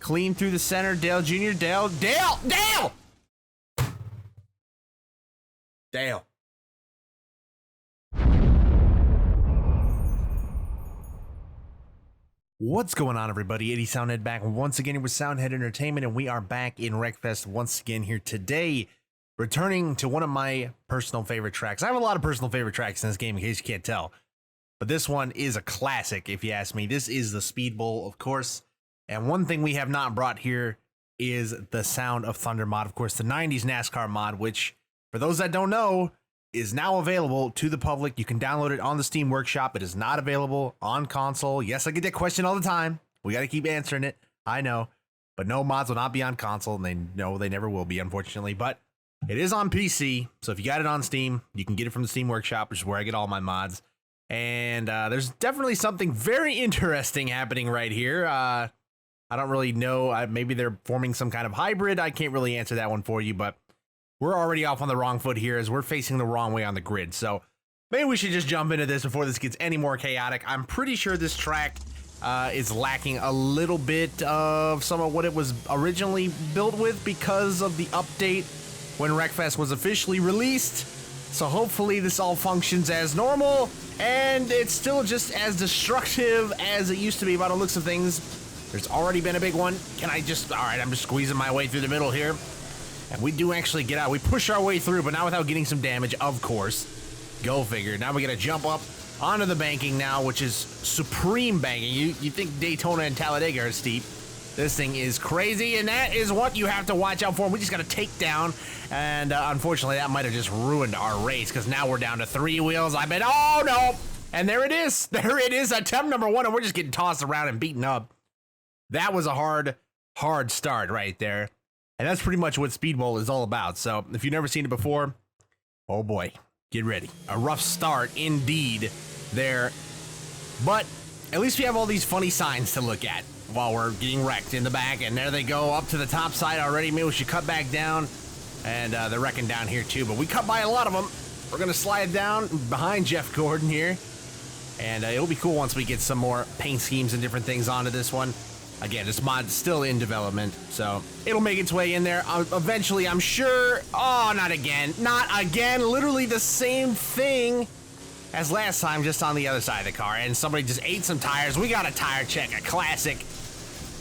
Clean through the center. Dale Jr. Dale. What's going on, everybody? Eddie Soundhead back once again with Soundhead Entertainment, and we are back in Wreckfest once again here today, returning to one of my personal favorite tracks. I have a lot of personal favorite tracks in this game, in case you can't tell, but this one is a classic, if you ask me. This is the Speedbowl, of course, and one thing we have not brought here is the Sound of Thunder mod, of course, the 90s NASCAR mod, which, for those that don't know, is now available to the public. You can download it on the Steam Workshop. It is not available on console. Yes, I get that question all the time. We got to keep answering it. I know. But no, mods will not be on console, and they know they never will be, unfortunately. But it is on PC, so if you got it on Steam, you can get it from the Steam Workshop, which is where I get all my mods. And there's definitely something very interesting happening right here. I don't really know. Maybe they're forming some kind of hybrid. I can't really answer that one for you, but we're already off on the wrong foot here as we're facing the wrong way on the grid. So maybe we should just jump into this before this gets any more chaotic. I'm pretty sure this track is lacking a little bit of some of what it was originally built with because of the update when Wreckfest was officially released. So hopefully this all functions as normal and it's still just as destructive as it used to be by the looks of things. There's already been a big one. All right, I'm just squeezing my way through the middle here. And we do actually get out. We push our way through, but not without getting some damage, of course. Go figure. Now we got to jump up onto the banking now, which is supreme banking. You think Daytona and Talladega are steep. This thing is crazy, and that is what you have to watch out for. We just got to take down, and unfortunately, that might have just ruined our race, because now we're down to 3 wheels. I bet, oh, no. And there it is. There it is, attempt number 1, and we're just getting tossed around and beaten up. That was a hard start right there. And that's pretty much what Speedbowl is all about. So if you've never seen it before, oh boy, get ready. A rough start indeed there. But at least we have all these funny signs to look at while we're getting wrecked in the back. And there they go up to the top side already. Maybe we should cut back down. And they're wrecking down here too. But we cut by a lot of them. We're going to slide down behind Jeff Gordon here. And it'll be cool once we get some more paint schemes and different things onto this one. Again, this mod's still in development, so it'll make its way in there eventually, I'm sure. Oh, not again. Not again. Literally the same thing as last time, just on the other side of the car. And somebody just ate some tires. We got a tire check, a classic.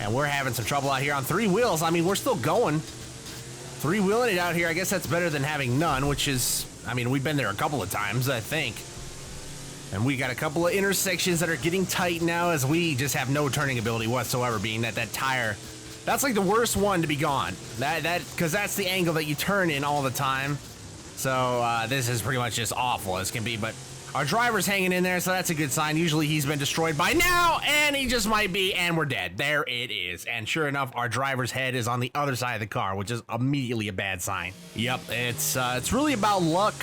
And we're having some trouble out here on 3 wheels. I mean, we're still going. 3-wheeling it out here, I guess that's better than having none, which is, I mean, we've been there a couple of times, I think. And we got a couple of intersections that are getting tight now as we just have no turning ability whatsoever, being that tire, that's like the worst one to be gone. Because that's the angle that you turn in all the time. So this is pretty much just awful as can be, but our driver's hanging in there, so that's a good sign. Usually he's been destroyed by now, and he just might be, and we're dead. There it is. And sure enough, our driver's head is on the other side of the car, which is immediately a bad sign. Yep, it's really about luck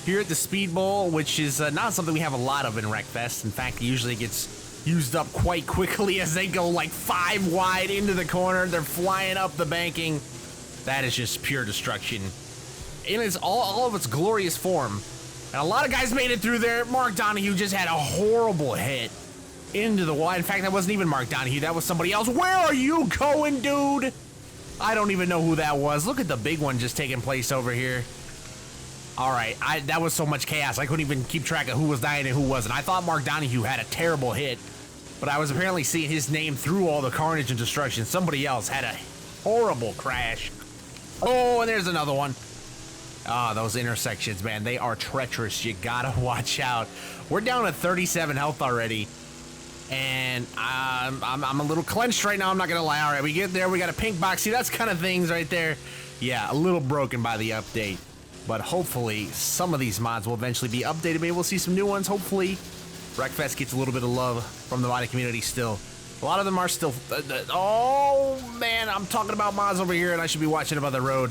here at the Speedbowl, which is not something we have a lot of in Wreckfest. In fact, it usually gets used up quite quickly as they go like 5 wide into the corner. They're flying up the banking. That is just pure destruction in its all of its glorious form. And a lot of guys made it through there. Mark Donahue just had a horrible hit into the wide. In fact, that wasn't even Mark Donahue. That was somebody else. Where are you going, dude? I don't even know who that was. Look at the big one just taking place over here. All right, that was so much chaos. I couldn't even keep track of who was dying and who wasn't. I thought Mark Donahue had a terrible hit, but I was apparently seeing his name through all the carnage and destruction. Somebody else had a horrible crash. Oh, and there's another one. Oh, those intersections, man, they are treacherous. You gotta watch out. We're down to 37 health already, and I'm a little clenched right now. I'm not gonna lie. All right, we get there. We got a pink box. See, that's kind of things right there. Yeah, a little broken by the update. But hopefully, some of these mods will eventually be updated. Maybe we'll see some new ones. Hopefully, Wreckfest gets a little bit of love from the modding community still. A lot of them are still... oh, man, I'm talking about mods over here, and I should be watching about the road.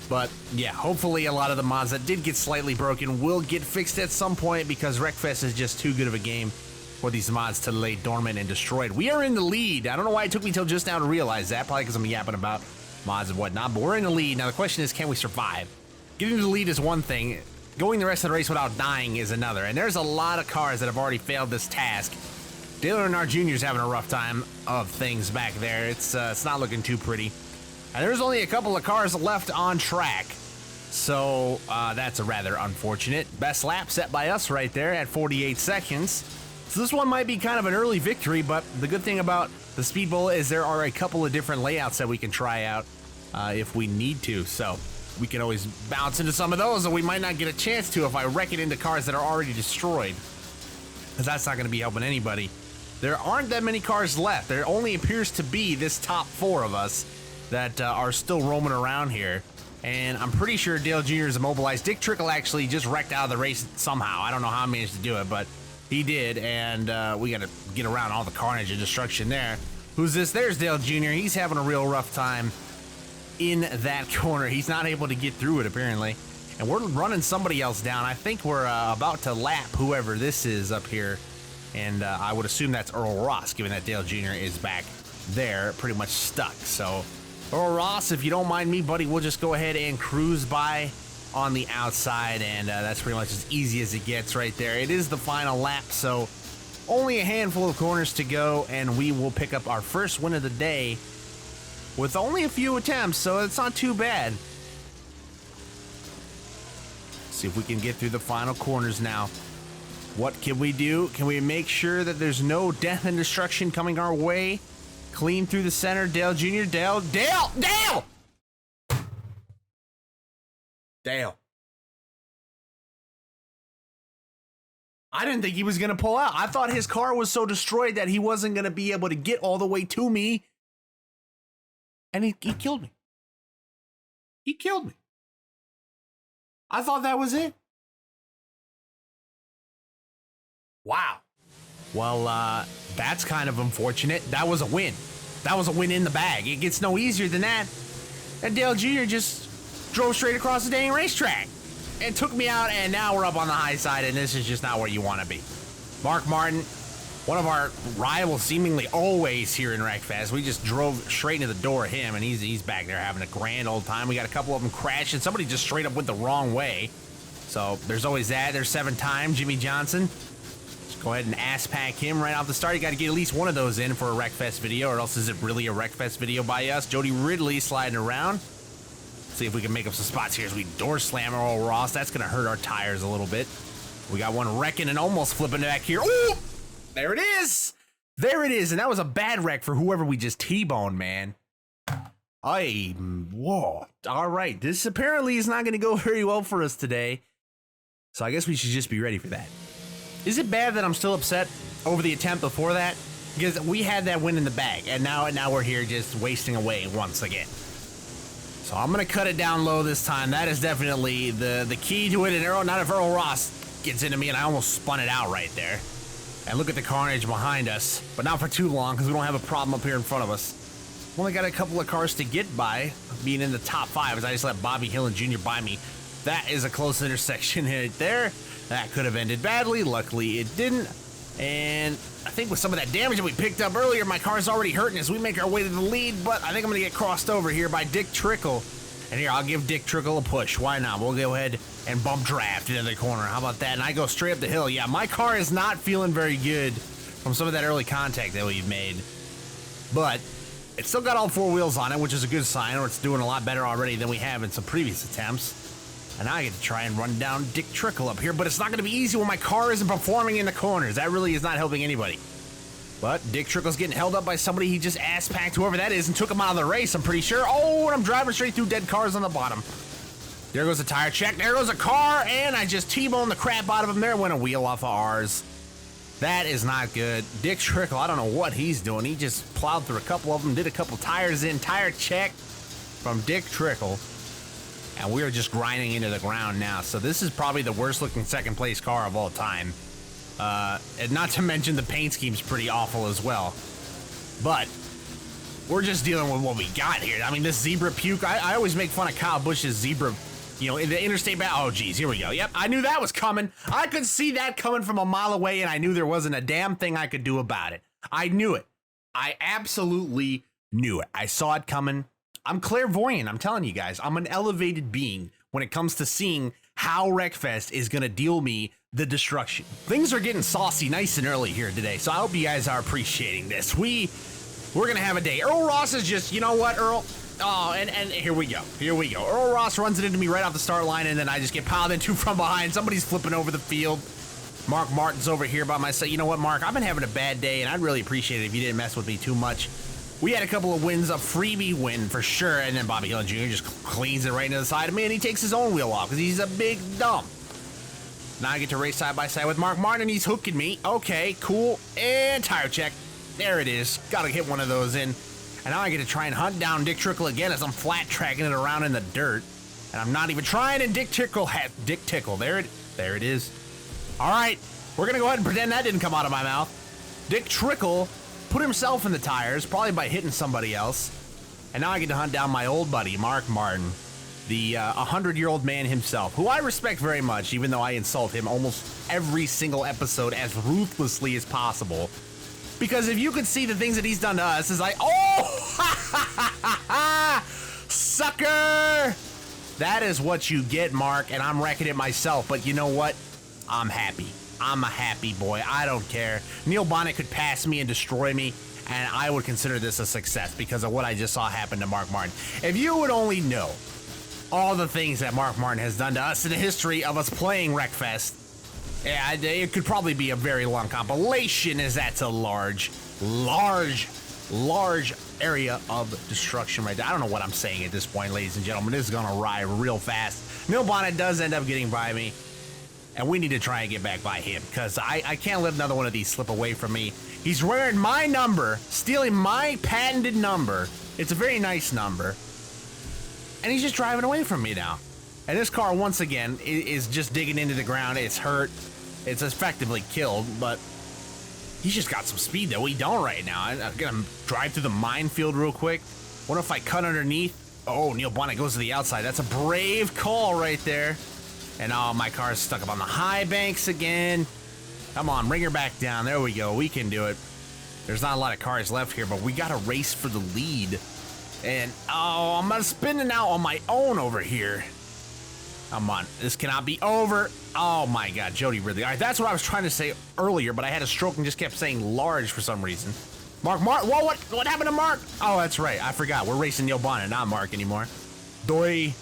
But, yeah, hopefully a lot of the mods that did get slightly broken will get fixed at some point, because Wreckfest is just too good of a game for these mods to lay dormant and destroyed. We are in the lead. I don't know why it took me till just now to realize that. Probably because I'm yapping about mods and whatnot. But we're in the lead. Now, the question is, can we survive? Getting to the lead is one thing. Going the rest of the race without dying is another. And there's a lot of cars that have already failed this task. Dale Earnhardt Jr. is having a rough time of things back there. It's not looking too pretty. And there's only a couple of cars left on track. So that's a rather unfortunate. Best lap set by us right there at 48 seconds. So this one might be kind of an early victory, but the good thing about the Speedbowl is there are a couple of different layouts that we can try out if we need to. So we can always bounce into some of those, and we might not get a chance to if I wreck it into cars that are already destroyed. Because that's not going to be helping anybody. There aren't that many cars left. There only appears to be this top 4 of us that are still roaming around here. And I'm pretty sure Dale Jr. is immobilized. Dick Trickle actually just wrecked out of the race somehow. I don't know how he managed to do it, but he did. And we got to get around all the carnage and destruction there. Who's this? There's Dale Jr. He's having a real rough time in that corner. He's not able to get through it, apparently. And we're running somebody else down. I think we're about to lap whoever this is up here. And I would assume that's Earl Ross, given that Dale Jr. is back there, pretty much stuck. So, Earl Ross, if you don't mind me, buddy, we'll just go ahead and cruise by on the outside. And that's pretty much as easy as it gets right there. It is the final lap, so only a handful of corners to go. And we will pick up our first win of the day with only a few attempts, so it's not too bad. See if we can get through the final corners now. What can we do? Can we make sure that there's no death and destruction coming our way? Clean through the center. Dale Jr. Dale. I didn't think he was going to pull out. I thought his car was so destroyed that he wasn't going to be able to get all the way to me. And he killed me. He killed me. I thought that was it. Wow. Well, that's kind of unfortunate. That was a win. That was a win in the bag. It gets no easier than that. And Dale Jr. just drove straight across the dang racetrack and took me out, and now we're up on the high side, and this is just not where you want to be. Mark Martin, one of our rivals seemingly always here in Wreckfest. We just drove straight into the door of him, and he's back there having a grand old time. We got a couple of them crashing. Somebody just straight up went the wrong way. So there's always that. There's 7-time Jimmy Johnson. Just go ahead and ass pack him right off the start. You got to get at least one of those in for a Wreckfest video, or else is it really a Wreckfest video by us? Jody Ridley sliding around. See if we can make up some spots here as we door slam Earl Ross. That's going to hurt our tires a little bit. We got one wrecking and almost flipping back here. Ooh! There it is. There it is. And that was a bad wreck for whoever we just T-boned, man. Whoa. All right. This apparently is not going to go very well for us today. So I guess we should just be ready for that. Is it bad that I'm still upset over the attempt before that? Because we had that win in the bag, and now we're here just wasting away once again. So I'm going to cut it down low this time. That is definitely the key to it. And not if Earl Ross gets into me, and I almost spun it out right there. And look at the carnage behind us, but not for too long because we don't have a problem up here in front of us. We've only got a couple of cars to get by, being in the top 5 as I just let Bobby Hill and Jr. by me. That is a close intersection right there. That could have ended badly. Luckily, it didn't. And I think with some of that damage that we picked up earlier, my car's already hurting as we make our way to the lead, but I think I'm going to get crossed over here by Dick Trickle. And here, I'll give Dick Trickle a push. Why not? We'll go ahead and bump draft into the corner. How about that? And I go straight up the hill. Yeah, my car is not feeling very good from some of that early contact that we've made. But it's still got all 4 wheels on it, which is a good sign, or it's doing a lot better already than we have in some previous attempts. And now I get to try and run down Dick Trickle up here, but it's not going to be easy when my car isn't performing in the corners. That really is not helping anybody. But Dick Trickle's getting held up by somebody. He just ass-packed whoever that is and took him out of the race, I'm pretty sure. Oh, and I'm driving straight through dead cars on the bottom. There goes a tire check. There goes a car, and I just T-boned the crap out of him there. Went a wheel off of ours. That is not good. Dick Trickle, I don't know what he's doing. He just plowed through a couple of them, did a couple tires in. Tire check from Dick Trickle. And we're just grinding into the ground now. So this is probably the worst looking second place car of all time. And not to mention the paint scheme's pretty awful as well. But we're just dealing with what we got here. I mean, this zebra puke, I always make fun of Kyle Busch's zebra, you know, in the interstate battle. Oh, geez, here we go. Yep, I knew that was coming. I could see that coming from a mile away, and I knew there wasn't a damn thing I could do about it. I knew it. I absolutely knew it. I saw it coming. I'm clairvoyant, I'm telling you guys. I'm an elevated being when it comes to seeing how Wreckfest is going to deal me the destruction. Things are getting saucy nice and early here today, so I hope you guys are appreciating this. We're gonna have a day. Earl Ross is just, you know what, Earl? Oh, and here we go. Here we go. Earl Ross runs it into me right off the start line, and then I just get piled into from behind. Somebody's flipping over the field. Mark Martin's over here by myself. You know what, Mark? I've been having a bad day, and I'd really appreciate it if you didn't mess with me too much. We had a couple of wins, a freebie win for sure, and then Bobby Hill Jr. just cleans it right into the side of me, and he takes his own wheel off because he's a big dump. Now I get to race side by side with Mark Martin, and he's hooking me. Okay, cool. And tire check. There it is. Gotta hit one of those in. And now I get to try and hunt down Dick Trickle again as I'm flat tracking it around in the dirt. And I'm not even trying, and Dick Tickle. There it is. All right, we're gonna go ahead and pretend that didn't come out of my mouth. Dick Trickle put himself in the tires, probably by hitting somebody else. And now I get to hunt down my old buddy, Mark Martin, the 100-year-old man himself, who I respect very much, even though I insult him almost every single episode as ruthlessly as possible. Because if you could see the things that he's done to us, it's like, oh, sucker! That is what you get, Mark, and I'm wrecking it myself. But you know what? I'm happy. I'm a happy boy. I don't care. Neil Bonnet could pass me and destroy me, and I would consider this a success because of what I just saw happen to Mark Martin. If you would only know all the things that Mark Martin has done to us in the history of us playing Wreckfest, yeah, it could probably be a very long compilation, as that's a large area of destruction right there. I don't know what I'm saying at this point, ladies and gentlemen. This is gonna ride real fast. Neil Bonnet does end up getting by me, and we need to try and get back by him, because I can't let another one of these slip away from me. He's wearing my number, stealing my patented number. It's a very nice number. And he's just driving away from me now. And this car, once again, is just digging into the ground. It's hurt. It's effectively killed, but he's just got some speed that we don't right now. I'm gonna drive through the minefield real quick. What if I cut underneath? Oh, Neil Bonnet goes to the outside. That's a brave call right there. And oh, my car is stuck up on the high banks again. Come on, bring her back down. There we go. We can do it. There's not a lot of cars left here, but we got to race for the lead. And oh, I'm spinning out on my own over here. Come on, this cannot be over. Oh my God, Jody Ridley. All right, that's what I was trying to say earlier, but I had a stroke and just kept saying large for some reason. Mark, whoa, what happened to Mark? Oh, that's right, I forgot. We're racing Neil Bonnet, not Mark anymore. Doy. You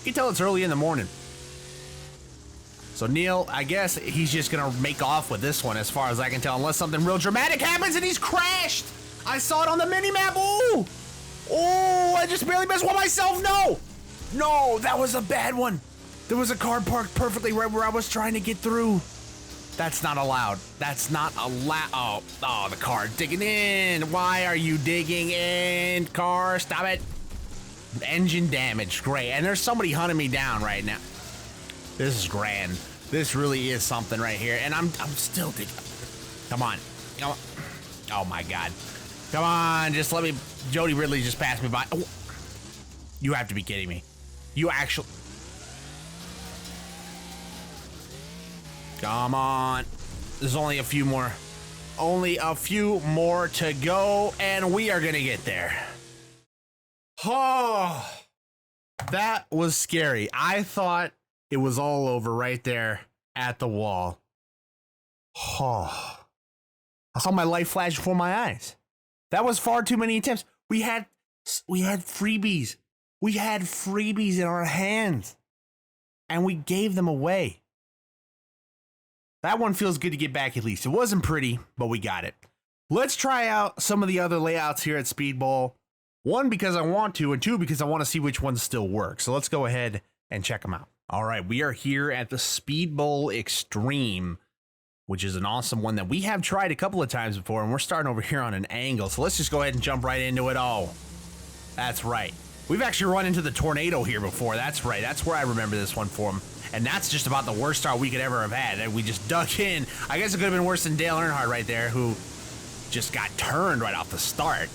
can tell it's early in the morning. So Neil, I guess he's just gonna make off with this one as far as I can tell, unless something real dramatic happens and he's crashed. I saw it on the mini-map. Oh, I just barely missed one myself. No, that was a bad one. There was a car parked perfectly right where I was trying to get through. That's not allowed. That's not allowed. Oh, the car digging in. Why are you digging in, car? Stop it. Engine damage. Great. And there's somebody hunting me down right now. This is grand. This really is something right here. And I'm still digging. Come on. Oh, my God. Come on. Just let me. Jody Ridley just passed me by. Oh. You have to be kidding me. You actually. Come on. There's only a few more. Only a few more to go, and we are going to get there. Oh, that was scary. I thought it was all over right there at the wall. Oh, I saw my life flash before my eyes. That was far too many attempts. We had freebies. We had freebies in our hands, and we gave them away. That one feels good to get back at least. It wasn't pretty, but we got it. Let's try out some of the other layouts here at Speedbowl. One, because I want to, and two, because I want to see which ones still work. So let's go ahead and check them out. All right, we are here at the Speedbowl Extreme, which is an awesome one that we have tried a couple of times before, and we're starting over here on an angle. So let's just go ahead and jump right into it. Oh, that's right. We've actually run into the tornado here before. That's right. That's where I remember this one from. And that's just about the worst start we could ever have had. And we just dug in. I guess it could have been worse than Dale Earnhardt right there, who just got turned right off the start.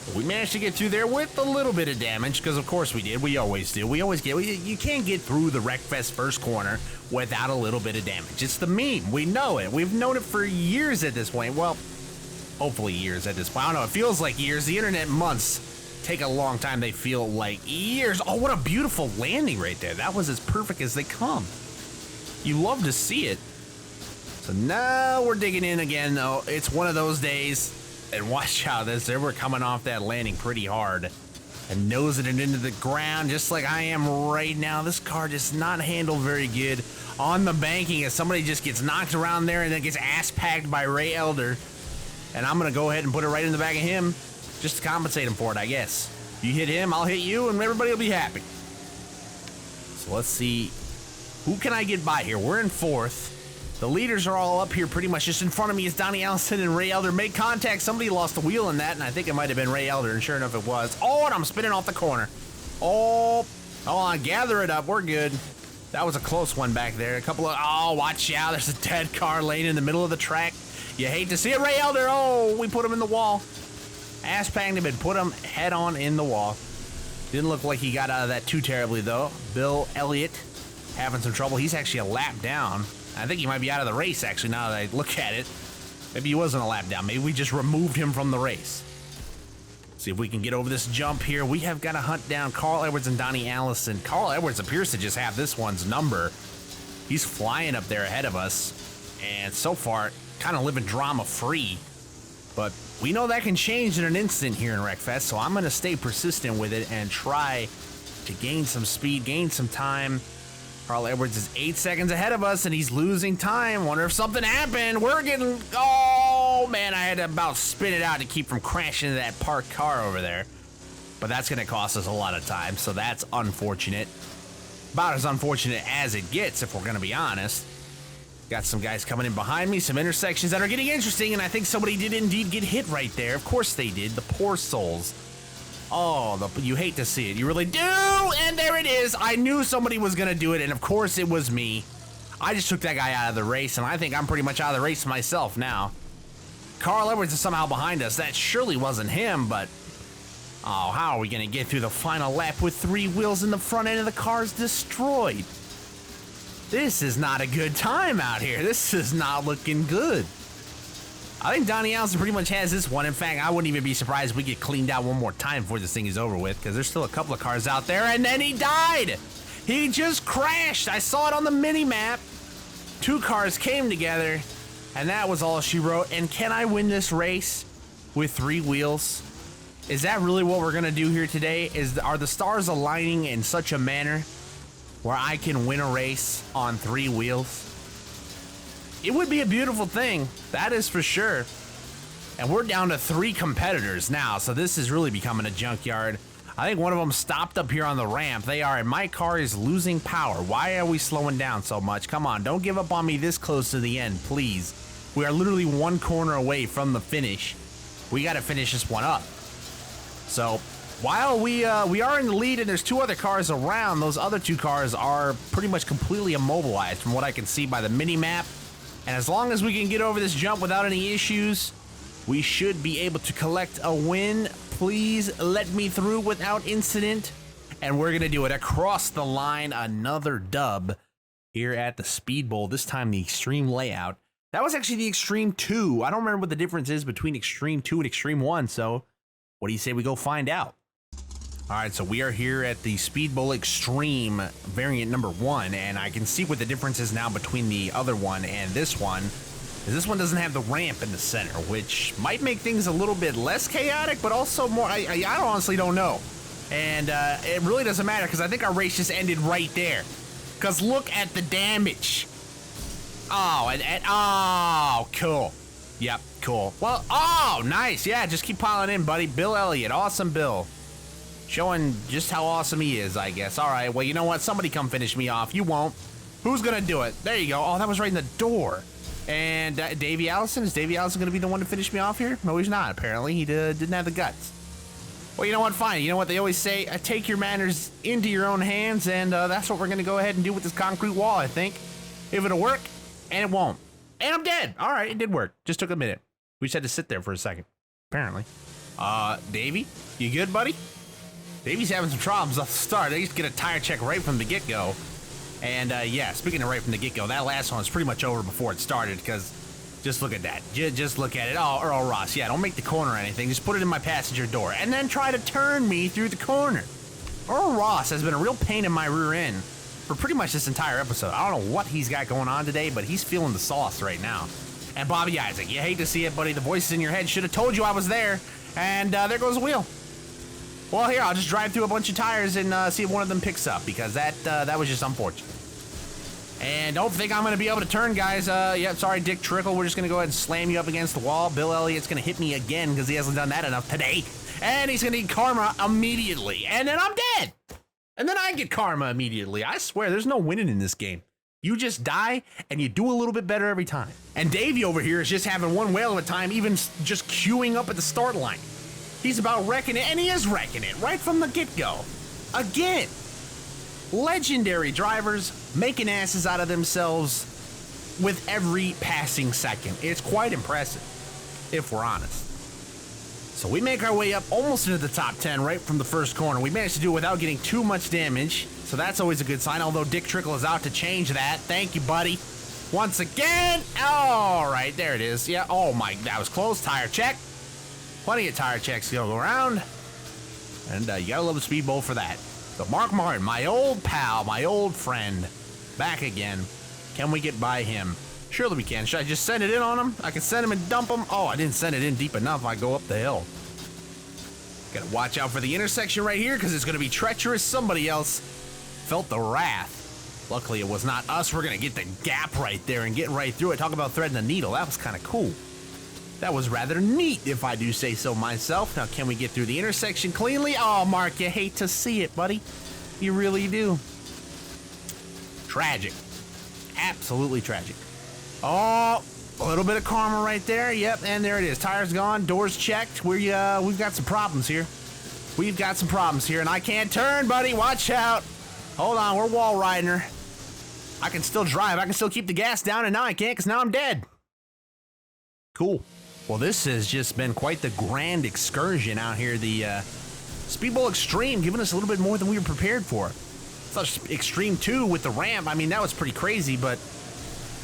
But we managed to get through there with a little bit of damage, because of course we did. We always do. You can't get through the Wreckfest first corner without a little bit of damage. It's the meme. We know it. We've known it for years at this point. Well, hopefully years at this point. I don't know. It feels like years. The internet months take a long time. They feel like years. Oh, what a beautiful landing right there. That was as perfect as they come. You love to see it. So now we're digging in again, though. It's one of those days. And watch out, we're coming off that landing pretty hard. And nosing it into the ground just like I am right now. This car does not handle very good on the banking as somebody just gets knocked around there and then gets ass-packed by Ray Elder. And I'm going to go ahead and put it right in the back of him just to compensate him for it, I guess. You hit him, I'll hit you, and everybody will be happy. So let's see. Who can I get by here? We're in fourth. The leaders are all up here pretty much. Just in front of me is Donnie Allison and Ray Elder. Make contact. Somebody lost the wheel in that, and I think it might have been Ray Elder, and sure enough it was. Oh, and I'm spinning off the corner. Oh, hold on. Gather it up. We're good. That was a close one back there. A couple of... Oh, watch out. There's a dead car laying in the middle of the track. You hate to see it, Ray Elder. Oh, we put him in the wall. Ass-packed him and put him head-on in the wall. Didn't look like he got out of that too terribly, though. Bill Elliott having some trouble. He's actually a lap down. I think he might be out of the race, actually, now that I look at it. Maybe he wasn't a lap down. Maybe we just removed him from the race. See if we can get over this jump here. We have got to hunt down Carl Edwards and Donnie Allison. Carl Edwards appears to just have this one's number. He's flying up there ahead of us. And so far, kind of living drama-free. But we know that can change in an instant here in Wreckfest, so I'm going to stay persistent with it and try to gain some speed, gain some time. Carl Edwards is 8 seconds ahead of us, and he's losing time. Wonder if something happened. We're getting... Oh, man, I had to about spin it out to keep from crashing into that parked car over there. But that's going to cost us a lot of time, so that's unfortunate. About as unfortunate as it gets, if we're going to be honest. Got some guys coming in behind me, some intersections that are getting interesting, and I think somebody did indeed get hit right there. Of course they did. The poor souls. Oh, you hate to see it. You really do. And there it is. I knew somebody was going to do it, and of course it was me. I just took that guy out of the race, and I think I'm pretty much out of the race myself now. Carl Edwards is somehow behind us. That surely wasn't him, but... Oh, how are we going to get through the final lap with 3 wheels and the front end of the car's destroyed? This is not a good time out here. This is not looking good. I think Donnie Allison pretty much has this one. In fact, I wouldn't even be surprised if we get cleaned out one more time before this thing is over with, because there's still a couple of cars out there, and then he died. He just crashed. I saw it on the mini-map. 2 cars came together, and that was all she wrote. And can I win this race with 3 wheels? Is that really what we're going to do here today? Are the stars aligning in such a manner where I can win a race on 3 wheels? It would be a beautiful thing, that is for sure. And we're down to 3 competitors now, so this is really becoming a junkyard. I think one of them stopped up here on the ramp. They are, and my car is losing power. Why are we slowing down so much? Come on, don't give up on me this close to the end, please. We are literally 1 corner away from the finish. We got to finish this one up. So while we are in the lead and there's 2 other cars around, those other 2 cars are pretty much completely immobilized from what I can see by the mini-map. And as long as we can get over this jump without any issues, we should be able to collect a win. Please let me through without incident. And we're going to do it across the line. Another dub here at the Speedbowl. This time the Extreme layout. That was actually the Extreme 2. I don't remember what the difference is between Extreme 2 and Extreme 1. So what do you say we go find out? All right, so we are here at the Speedbowl Extreme variant number 1, and I can see what the difference is now between the other one and this one. This one doesn't have the ramp in the center, which might make things a little bit less chaotic, but also more, I honestly don't know. And it really doesn't matter, because I think our race just ended right there. Because look at the damage. Oh, oh, cool. Yep, cool. Well, oh, nice. Yeah, just keep piling in, buddy. Bill Elliott, awesome Bill. Showing just how awesome he is, I guess. All right, well, you know what? Somebody come finish me off. You won't. Who's going to do it? There you go. Oh, that was right in the door. And Davey Allison? Is Davey Allison going to be the one to finish me off here? No, he's not, apparently. He didn't have the guts. Well, you know what? Fine. You know what they always say? Take your manners into your own hands, and that's what we're going to go ahead and do with this concrete wall, I think. If it'll work, and it won't. And I'm dead. All right, it did work. Just took a minute. We just had to sit there for a second, apparently. Davey? You good, buddy? Davey's having some problems off the start. They used to get a tire check right from the get-go. And, yeah, speaking of right from the get-go, that last one was pretty much over before it started, because just look at that. Just look at it. Oh, Earl Ross, yeah, don't make the corner or anything. Just put it in my passenger door, and then try to turn me through the corner. Earl Ross has been a real pain in my rear end for pretty much this entire episode. I don't know what he's got going on today, but he's feeling the sauce right now. And Bobby Isaac, you hate to see it, buddy. The voices in your head should have told you I was there. And there goes the wheel. Well, here, I'll just drive through a bunch of tires and see if one of them picks up, because that was just unfortunate. And don't think I'm going to be able to turn, guys. Yeah, sorry, Dick Trickle. We're just going to go ahead and slam you up against the wall. Bill Elliott's going to hit me again because he hasn't done that enough today. And he's going to need karma immediately. And then I'm dead. And then I get karma immediately. I swear, there's no winning in this game. You just die, and you do a little bit better every time. And Davey over here is just having one whale of a time, even just queuing up at the start line. He's about wrecking it, and he is wrecking it right from the get-go. Again. Legendary drivers making asses out of themselves with every passing second. It's quite impressive, if we're honest. So we make our way up almost into the top 10 right from the first corner. We managed to do it without getting too much damage, so that's always a good sign, although Dick Trickle is out to change that. Thank you, buddy. Once again. All right, there it is. Yeah, oh my, that was close. Tire check. Plenty of tire checks to go around. And you gotta love the Speedbowl for that. So Mark Martin, my old pal, my old friend, back again. Can we get by him? Surely we can. Should I just send it in on him? I can send him and dump him. Oh, I didn't send it in deep enough. I go up the hill. Gotta watch out for the intersection right here because it's gonna be treacherous. Somebody else felt the wrath. Luckily, it was not us. We're gonna get the gap right there and get right through it. Talk about threading the needle. That was kind of cool. That was rather neat, if I do say so myself. Now, can we get through the intersection cleanly? Oh, Mark, you hate to see it, buddy. You really do. Tragic. Absolutely tragic. Oh, a little bit of karma right there. Yep, and there it is. Tires gone, doors checked. We've got some problems here. We've got some problems here, and I can't turn, buddy. Watch out. Hold on, we're wall riding her. I can still drive. I can still keep the gas down, and now I can't because now I'm dead. Cool. Well, this has just been quite the grand excursion out here. The Speedbowl Extreme giving us a little bit more than we were prepared for. Such Extreme 2 with the ramp. I mean, that was pretty crazy, but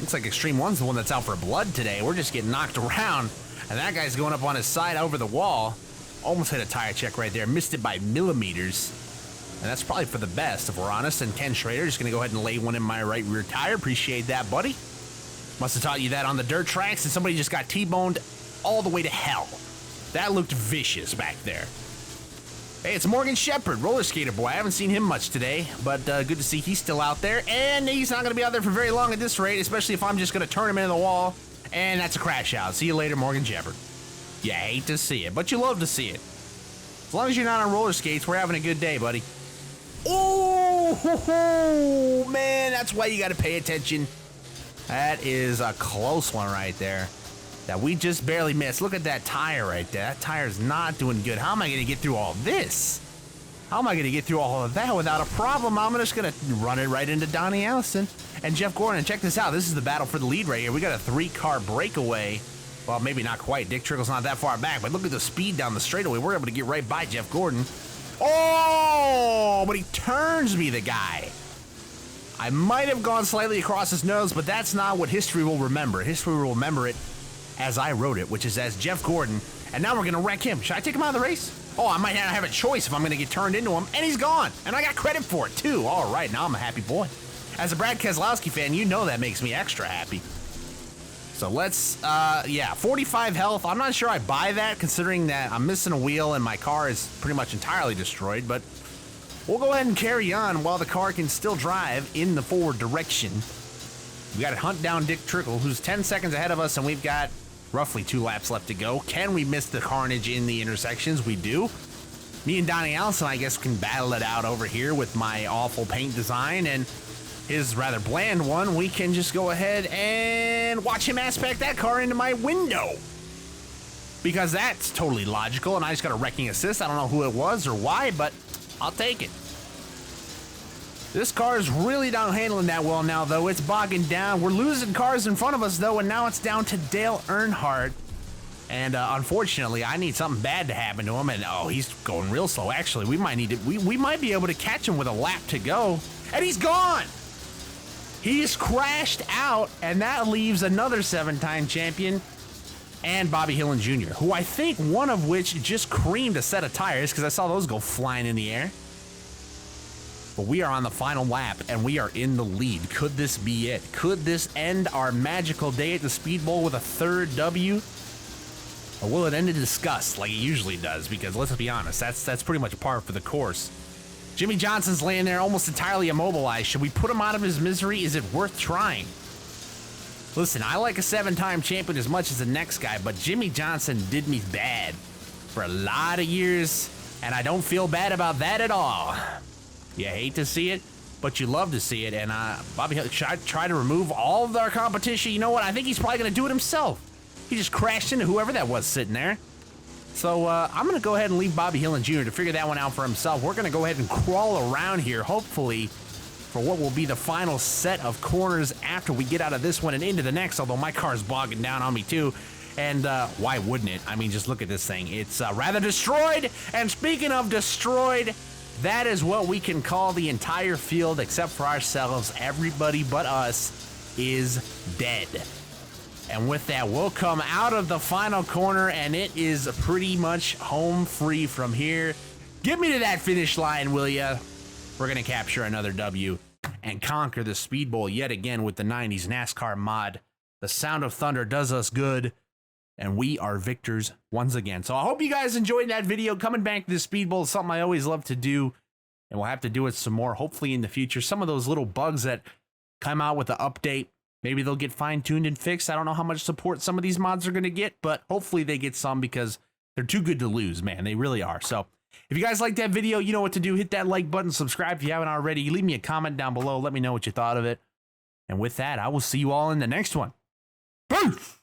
looks like Extreme 1's the one that's out for blood today. We're just getting knocked around, and that guy's going up on his side over the wall. Almost hit a tire check right there. Missed it by millimeters. And that's probably for the best, if we're honest. And Ken Schrader is going to go ahead and lay one in my right rear tire. Appreciate that, buddy. Must have taught you that on the dirt tracks, and somebody just got T-boned all the way to hell. That looked vicious back there. Hey, it's Morgan Shepherd, roller skater boy. I haven't seen him much today, but good to see he's still out there. And he's not going to be out there for very long at this rate, especially if I'm just going to turn him into the wall. And that's a crash out. See you later, Morgan Shepherd. You hate to see it, but you love to see it. As long as you're not on roller skates, we're having a good day, buddy. Oh, man, that's why you got to pay attention. That is a close one right there that we just barely missed. Look at that tire right there. That tire's not doing good. How am I going to get through all this? How am I going to get through all of that without a problem? I'm just going to run it right into Donnie Allison and Jeff Gordon. And check this out. This is the battle for the lead right here. We got a 3-car breakaway. Well, maybe not quite. Dick Trickle's not that far back, but look at the speed down the straightaway. We're able to get right by Jeff Gordon. Oh, but he turns me, the guy. I might have gone slightly across his nose, but that's not what history will remember. History will remember it as I wrote it, which is as Jeff Gordon. And now we're going to wreck him. Should I take him out of the race? Oh, I might not have a choice if I'm going to get turned into him. And he's gone. And I got credit for it, too. All right, now I'm a happy boy. As a Brad Keselowski fan, you know that makes me extra happy. So let's, 45 health. I'm not sure I buy that, considering that I'm missing a wheel and my car is pretty much entirely destroyed. But we'll go ahead and carry on while the car can still drive in the forward direction. We got to hunt down Dick Trickle, who's 10 seconds ahead of us, and we've got roughly 2 laps left to go. Can we miss the carnage in the intersections? We do. Me and Donnie Allison, I guess, can battle it out over here with my awful paint design and his rather bland one. We can just go ahead and watch him aspect that car into my window, because that's totally logical, and I just got a wrecking assist. I don't know who it was or why, but I'll take it. This car is really not handling that well now, though. It's bogging down. We're losing cars in front of us, though, and now it's down to Dale Earnhardt. And unfortunately, I need something bad to happen to him, and he's going real slow. Actually, we might need to. We might be able to catch him with a lap to go, and he's gone. He's crashed out, and that leaves another 7-time champion and Bobby Hillin Jr., who I think one of which just creamed a set of tires, because I saw those go flying in the air. But we are on the final lap, and we are in the lead. Could this be it? Could this end our magical day at the Speedbowl with a third W? Or will it end in disgust like it usually does? Because let's be honest, that's pretty much par for the course. Jimmy Johnson's laying there almost entirely immobilized. Should we put him out of his misery? Is it worth trying? Listen, I like a 7-time champion as much as the next guy, but Jimmy Johnson did me bad for a lot of years, and I don't feel bad about that at all. You hate to see it, but you love to see it, and Bobby Hill tried to remove all of our competition. You know what? I think he's probably going to do it himself. He just crashed into whoever that was sitting there. So I'm going to go ahead and leave Bobby Hillin Jr. to figure that one out for himself. We're going to go ahead and crawl around here, hopefully, for what will be the final set of corners after we get out of this one and into the next, although my car's bogging down on me too. And why wouldn't it? I mean, just look at this thing. It's rather destroyed. And speaking of destroyed, that is what we can call the entire field, except for ourselves. Everybody but us is dead. And with that, we'll come out of the final corner, and it is pretty much home free from here. Get me to that finish line, will ya? We're going to capture another W and conquer the Speedbowl yet again with the 90s NASCAR mod. The sound of thunder does us good, and we are victors once again. So I hope you guys enjoyed that video. Coming back to the Speedbowl is something I always love to do, and we'll have to do it some more, hopefully in the future. Some of those little bugs that come out with the update, maybe they'll get fine-tuned and fixed. I don't know how much support some of these mods are going to get, but hopefully they get some because they're too good to lose, man. They really are. So if you guys liked that video, you know what to do. Hit that like button, subscribe if you haven't already. Leave me a comment down below. Let me know what you thought of it. And with that, I will see you all in the next one. Peace!